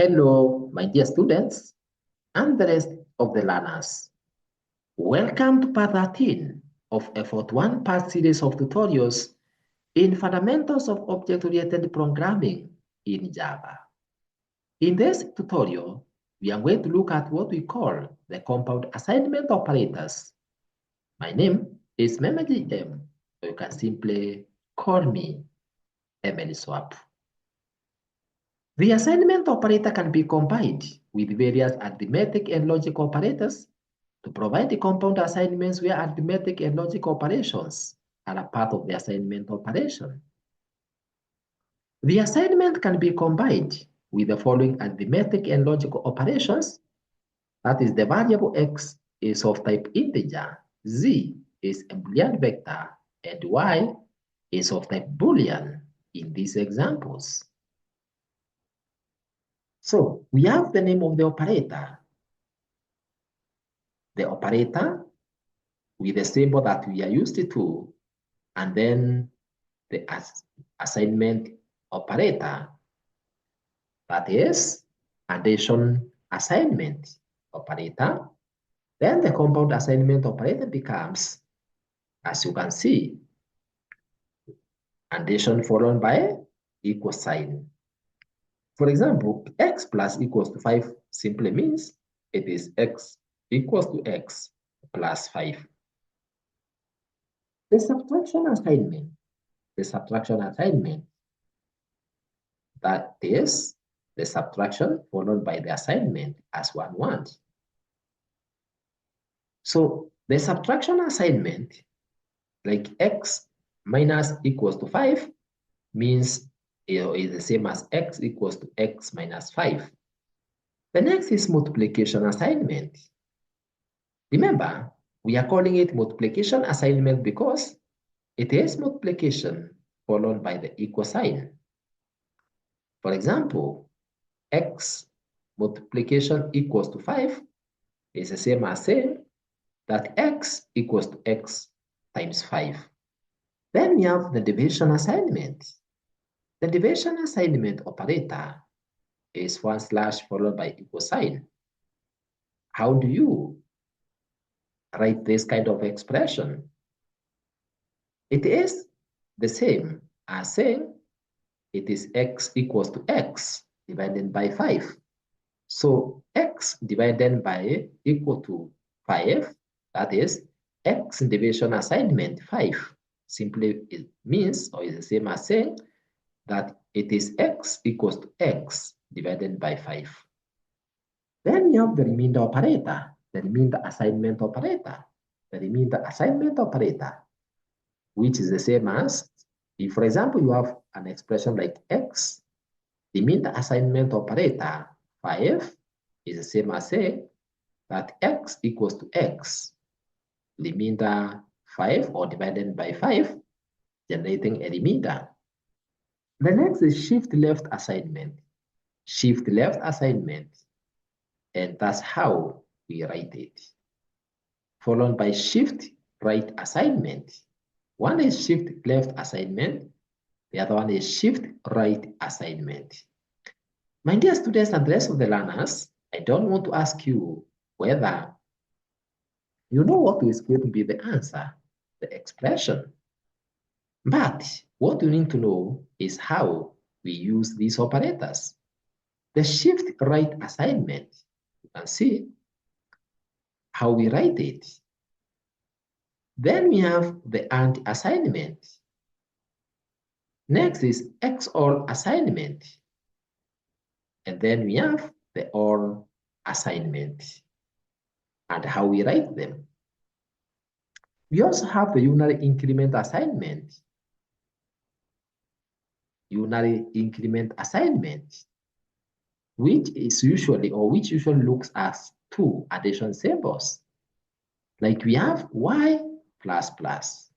Hello, my dear students and the rest of the learners. Welcome to part 13 of Effort 1 part series of tutorials in Fundamentals of Object-Oriented Programming in Java. In this tutorial, we are going to look at what we call the compound assignment operators. My name is Memeji M, or you can simply call me MNSWAP. The assignment operator can be combined with various arithmetic and logic operators to provide the compound assignments where arithmetic and logic operations are a part of the assignment operation. The assignment can be combined with the following arithmetic and logic operations. That is, the variable x is of type integer, z is a Boolean vector, and y is of type Boolean in these examples. So we have the name of the operator with the symbol that we are used to, and then the assignment operator, that is addition assignment operator. Then the compound assignment operator becomes, as you can see, addition followed by equal sign. For example, x plus equals to 5 simply means it is x equals to x plus 5. The subtraction assignment, that is the subtraction followed by the assignment as one wants. So the subtraction assignment, like x minus equals to 5, means it is the same as x equals to x minus 5. The next is multiplication assignment. Remember, we are calling it multiplication assignment because it is multiplication followed by the equal sign. For example, x multiplication equals to 5 is the same as saying that x equals to x times 5. Then we have the division assignment. The division assignment operator is / followed by equal sign. How do you write this kind of expression? It is the same as saying it is x equals to x divided by 5. So x divided by equal to 5, that is x division assignment 5, simply it means, or is the same as saying that it is x equals to x divided by 5. Then we have the remainder operator, the remainder assignment operator, which is the same as, if for example you have an expression like x, the remainder assignment operator 5 is the same as saying that x equals to x, remainder 5 or divided by 5, generating a remainder. The next is shift left assignment. And that's how we write it. Followed by shift right assignment. One is shift left assignment, the other one is shift right assignment. My dear students and the rest of the learners, I don't want to ask you whether you know what is going to be the answer, the expression. But what you need to know is how we use these operators. The shift right assignment, you can see how we write it. Then we have the AND assignment. Next is XOR assignment. And then we have the OR assignment and how we write them. We also have the unary increment assignment. Which usually looks as two addition symbols. Like we have y plus plus.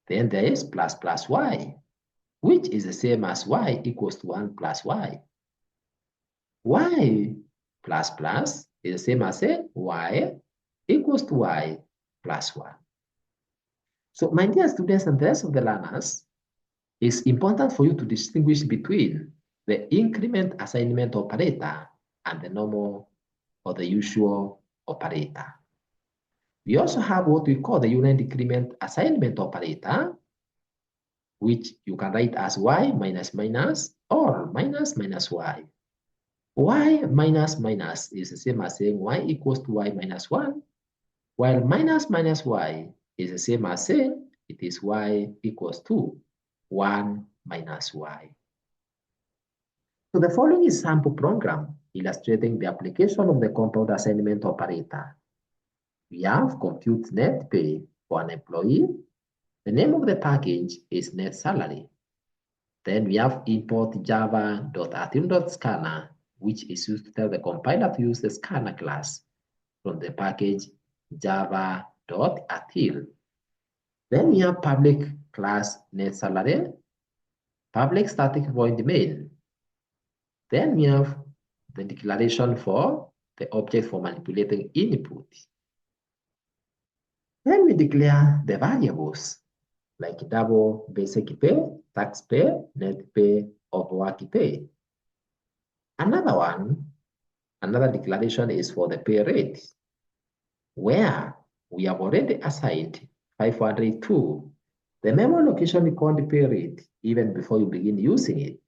Then there is plus plus y, which is the same as y equals to 1 plus y. Y plus plus is the same as y equals to y plus 1. So my dear students and the rest of the learners, it's important for you to distinguish between the increment assignment operator, and the normal or the usual operator. We also have what we call the unit increment assignment operator, which you can write as y minus minus or minus minus y. Y minus minus is the same as saying y equals to y minus 1, while minus minus y is the same as saying it is y equals to 1 minus y. So the following is sample program illustrating the application of the compound assignment operator. We have compute net pay for an employee. The name of the package is net salary. Then we have import java.atom.scanner, which is used to tell the compiler to use the scanner class from the package java.atil. Then we have public class net salary, public static void main. Then we have the declaration for the object for manipulating input. Then we declare the variables like double basic pay, tax pay, net pay, overwork pay. Another declaration is for the pay rate, where we have already assigned 500 to the memory location called pay rate even before you begin using it.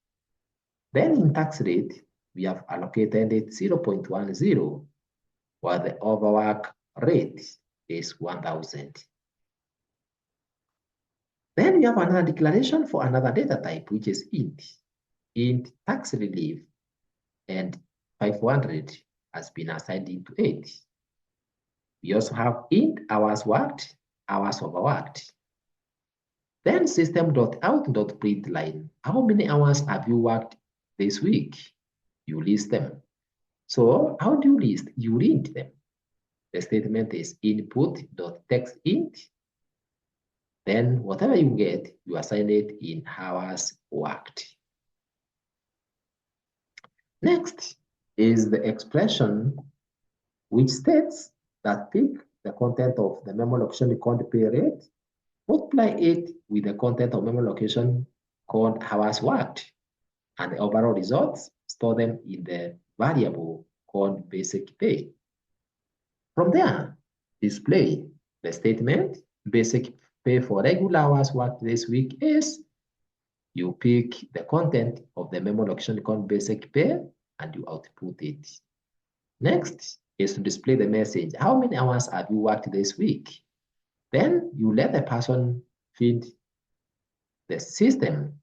Then in tax rate, we have allocated it 0.10, while the overwork rate is 1,000. Then we have another declaration for another data type, which is int tax relief, and 500 has been assigned into 8. We also have int hours worked, hours overworked. Then system.out.println, how many hours have you worked this week? You list them. So how do you list? You int them. The statement is input.textInt. Then whatever you get, you assign it in hours worked. Next is the expression which states that pick the content of the memory location called pay rate, multiply it with the content of memory location called hours worked, and the overall results, store them in the variable called basic pay. From there, display the statement basic pay for regular hours worked this week is, you pick the content of the memory location called basic pay and you output it. Next is to display the message, how many hours have you worked this week? Then you let the person feed the system.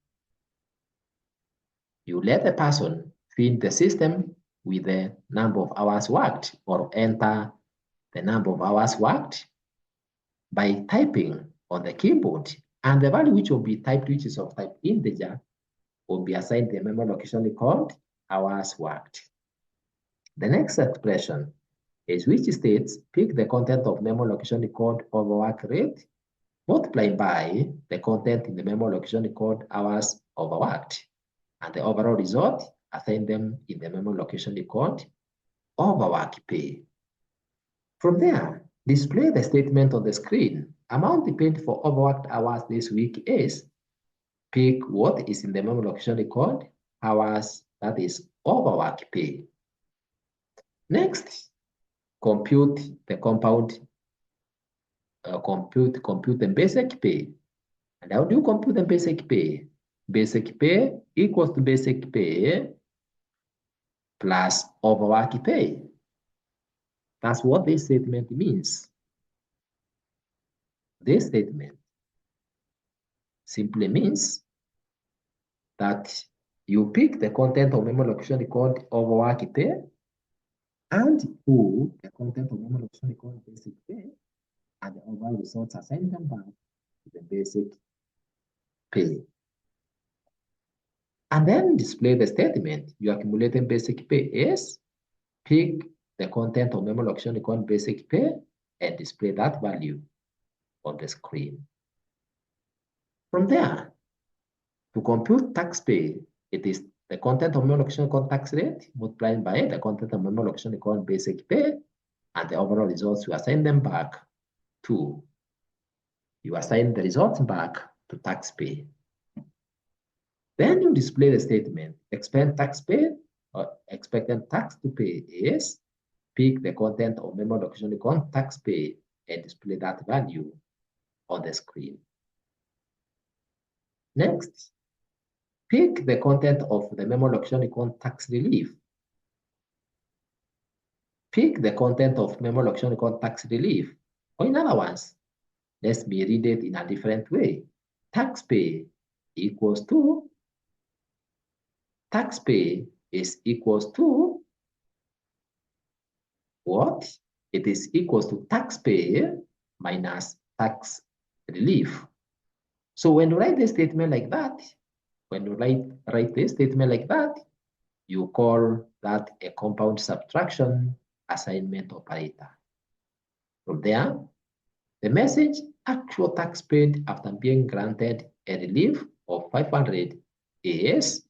You let the person feed the system with the number of hours worked, or enter the number of hours worked by typing on the keyboard, and the value which will be typed, which is of type integer, will be assigned the memory location called hours worked. The next expression is which states pick the content of memory location called overwork rate, multiplied by the content in the memory location called hours overworked, and the overall result, assign them in the memory location called overwork pay. From there, display the statement on the screen. Amount paid for overworked hours this week is, pick what is in the memory location called hours, that is overwork pay. Next, compute the compound, compute the basic pay. And how do you compute the basic pay? Basic pay equals to basic pay plus overwork pay. That's what this statement means. This statement simply means that you pick the content of memory location called overwork pay and pull the content of memory location called basic pay, and the overall results assign them back to the basic pay. And then display the statement. Your accumulated basic pay is, pick the content of memory location called basic pay and display that value on the screen. From there, to compute tax pay, it is the content of memory location called tax rate multiplied by the content of memory location called basic pay, and the overall results, you assign them back to, you assign the results back to tax pay. Then you display the statement. Expected tax paid or expected tax to pay is pick the content of memo location icon tax paid and display that value on the screen. Next, pick the content of the memo location icon tax relief. Pick the content of memo location icon tax relief. Or in other words, let me read it in a different way. Tax pay equals to tax pay is equals to what? It is equals to tax pay minus tax relief. So when you write a statement like that, you call that a compound subtraction assignment operator. From there, the message actual tax paid after being granted a relief of 500 is,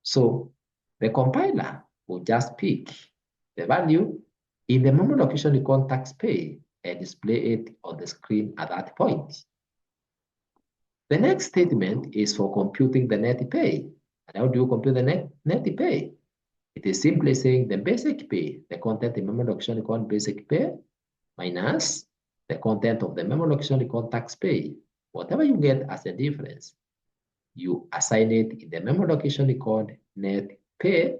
so the compiler will just pick the value in the memo location icon tax pay and display it on the screen at that point. The next statement is for computing the net pay. And how do you compute the net pay? It is simply saying the basic pay, the content in memo location icon basic pay, minus the content of the memo location icon tax pay. Whatever you get as a difference, you assign it in the memo location icon net pay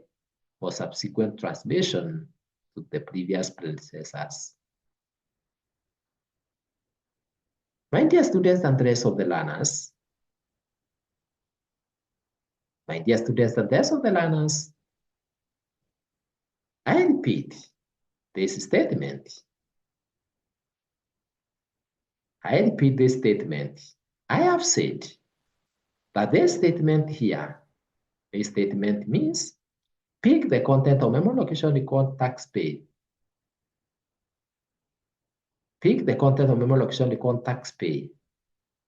for subsequent transmission to the previous predecessors. My dear students and the rest of the learners, I repeat this statement. I have said that this statement here, this statement means pick the content of memo location icon tax paid. Pick the content of memo location icon tax pay.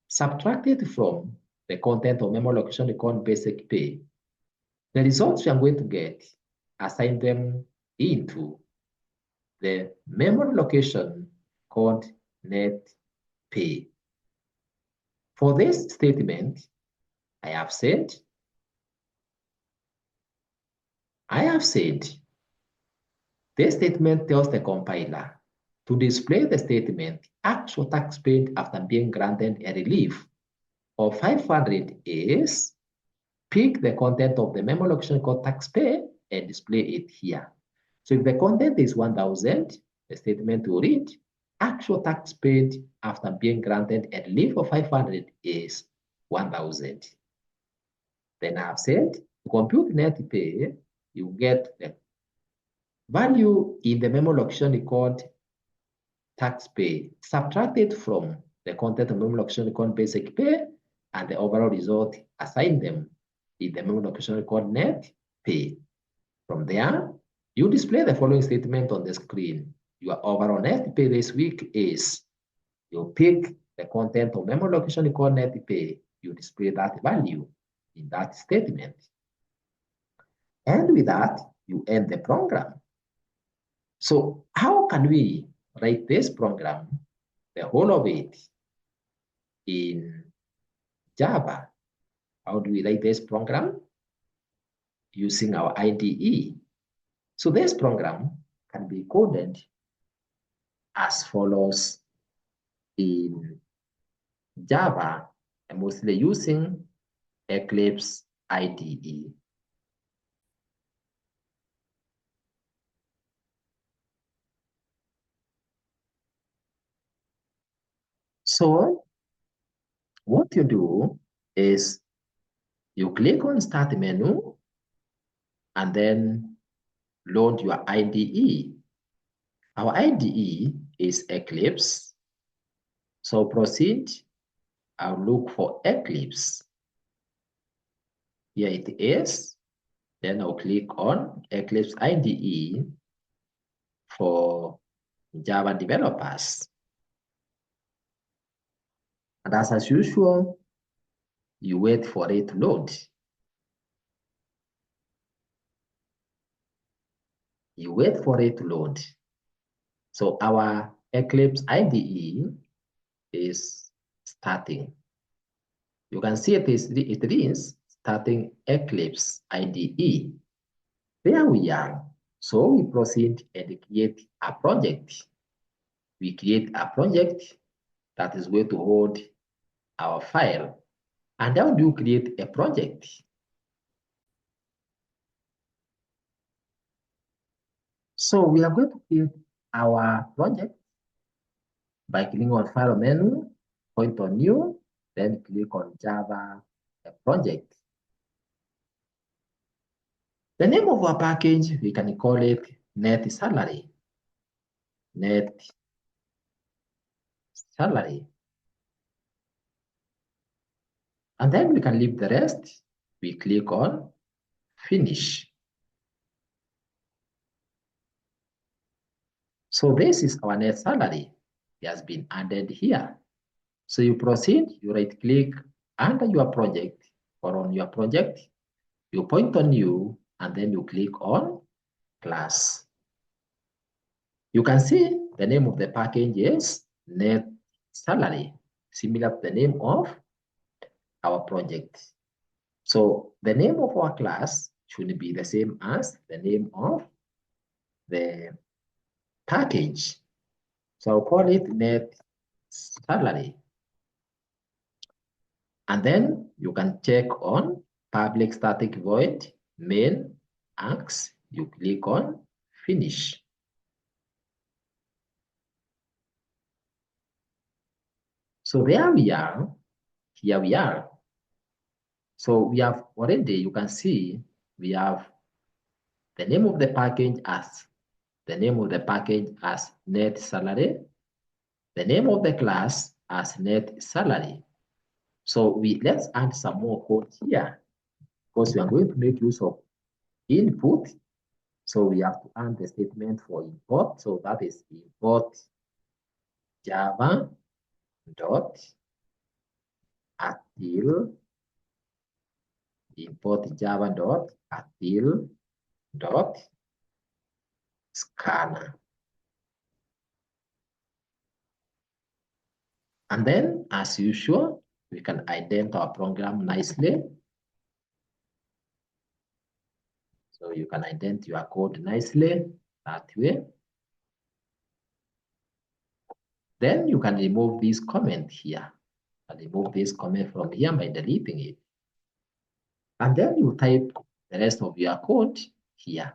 Subtract it from the content of memo location icon basic pay. The results you are going to get, assign them into the memory location called net pay. For this statement, I have said, this statement tells the compiler to display the statement actual tax paid after being granted a relief of 500 is pick the content of the memo location called tax pay and display it here. So if the content is 1,000, the statement will read actual tax paid after being granted a relief of 500 is 1,000. Then I've said to compute net pay, you get the value in the memo location called tax pay subtracted from the content of memo location called basic pay, and the overall result, assign them in the memo location called net pay. From there, you display the following statement on the screen. Your overall net pay this week is, you pick the content of memo location called net pay, you display that value in that statement. And with that, you end the program. So how can we write this program, the whole of it, in Java? How do we write this program? Using our IDE. So this program can be coded as follows in Java, and mostly using Eclipse IDE. So what you do is you click on Start menu and then load your IDE. Our IDE is Eclipse. So proceed. I'll look for Eclipse. Here it is. Then I'll click on Eclipse IDE for Java developers. And as usual, you wait for it to load. You wait for it to load. So our Eclipse IDE is starting. You can see it reads starting Eclipse IDE. There we are. So we proceed and create a project. We create a project that is going to hold our file. And how do you create a project? So we are going to create our project by clicking on File menu, point on New, then click on Java project. The name of our package, we can call it net salary. Net salary. And then we can leave the rest. We click on Finish. So this is our net salary. It has been added here. So you proceed, you right click under your project or on your project, you point on New, and then you click on Class. You can see the name of the package is net salary, similar to the name of our project. So the name of our class should be the same as the name of the package. So I'll call it net salary. And then you can check on public static void main args. You click on Finish. So there we are. Here we are. So we have already, you can see, we have the name of the package as net salary, the name of the class as net salary. So let's add some more code here because we are going to make use of input. So we have to add the statement for import. So that is import Java dot util dot scanner. And then, as usual, we can indent our program nicely. So you can indent your code nicely that way. Then you can remove this comment here. And remove this comment from here by deleting it. And then you type the rest of your code here.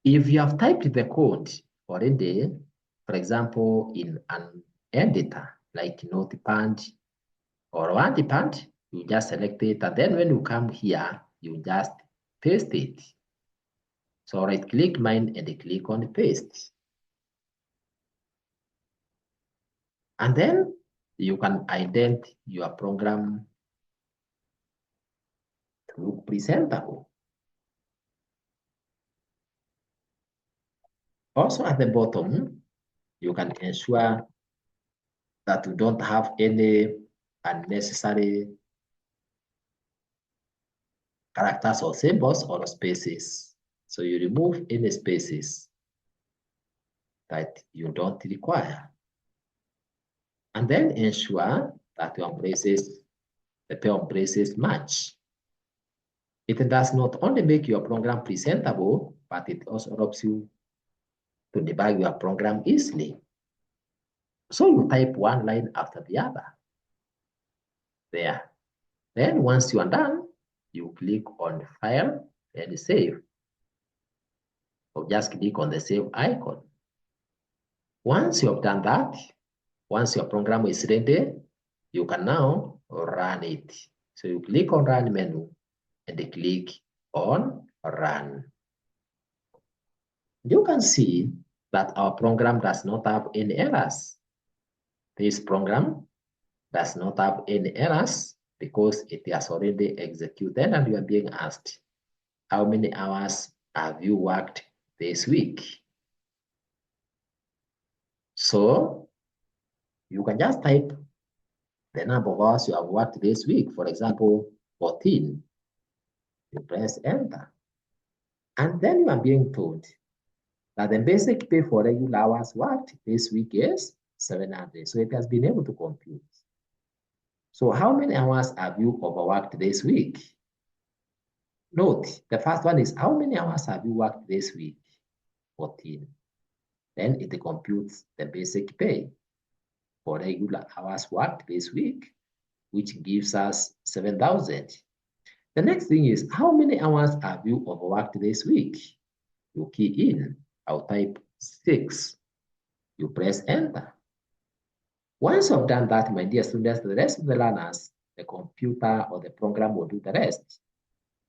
If you have typed the code already, for example, in an editor like Notepad or WordPad, you just select it, and then when you come here, you just paste it. So right click mine and click on paste. And then you can indent your program to look presentable. Also at the bottom, you can ensure that you don't have any unnecessary characters or symbols or spaces. So you remove any spaces that you don't require. And then ensure that your braces, the pair of braces match. It does not only make your program presentable, but it also helps you to debug your program easily. So you type one line after the other. There. Then once you are done, you click on File and Save. Or just click on the Save icon. Once you have done that, once your program is ready, you can now run it. So you click on Run menu and click on Run. You can see that our program does not have any errors. This program does not have any errors because it has already executed, and you are being asked, how many hours have you worked this week? So you can just type the number of hours you have worked this week. For example, 14. You press enter. And then you are being told that the basic pay for regular hours worked this week is 700. So it has been able to compute. So how many hours have you overworked this week? Note, the first one is how many hours have you worked this week? 14. Then it computes the basic pay for regular hours worked this week, which gives us 7,000. The next thing is how many hours have you overworked this week? You key in, I'll type 6. You press enter. Once you've done that, my dear students, the rest of the learners, the computer or the program will do the rest.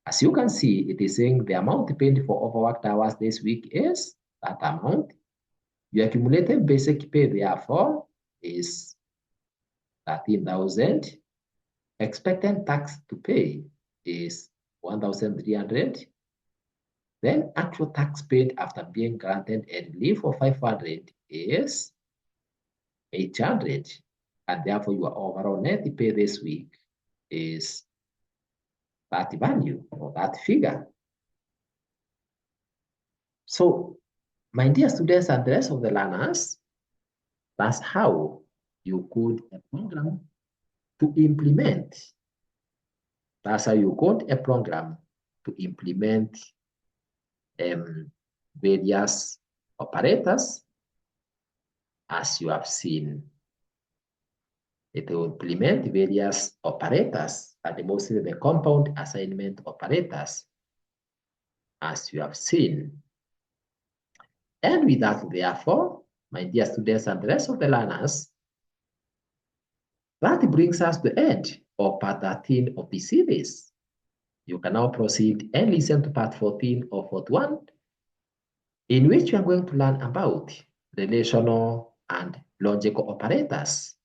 As you can see, it is saying the amount paid for overworked hours this week is that amount. Your accumulated basic pay, therefore, is 13,000. Expected tax to pay is 1,300. Then actual tax paid after being granted a relief of 500 is 800. And therefore, your overall net pay this week is that value or that figure. So, my dear students and the rest of the learners, that's how you code a program to implement. That's how you code a program to implement various operators, as you have seen. It will implement various operators, and mostly the compound assignment operators, as you have seen. And with that, therefore, my dear students and the rest of the learners, that brings us to the end of part 13 of the series. You can now proceed and listen to part 14 of part 1, in which we are going to learn about relational and logical operators.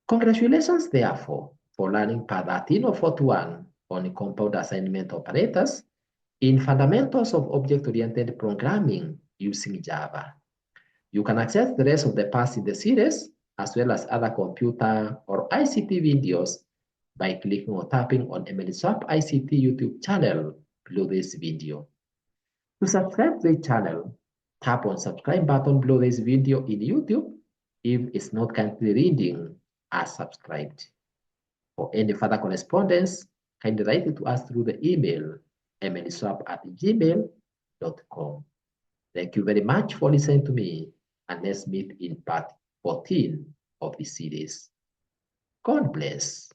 Congratulations, therefore, for learning part 13 of part 1 on compound assignment operators in Fundamentals of Object-Oriented Programming using Java. You can access the rest of the parts in the series, as well as other computer or ICT videos by clicking or tapping on Emily Swap ICT YouTube channel below this video. To subscribe to the channel, tap on subscribe button below this video in YouTube if it's not currently reading as subscribed. For any further correspondence, kindly write it to us through the email emilyswap@gmail.com. Thank you very much for listening to me, and let's meet in part 14 of the series. God bless.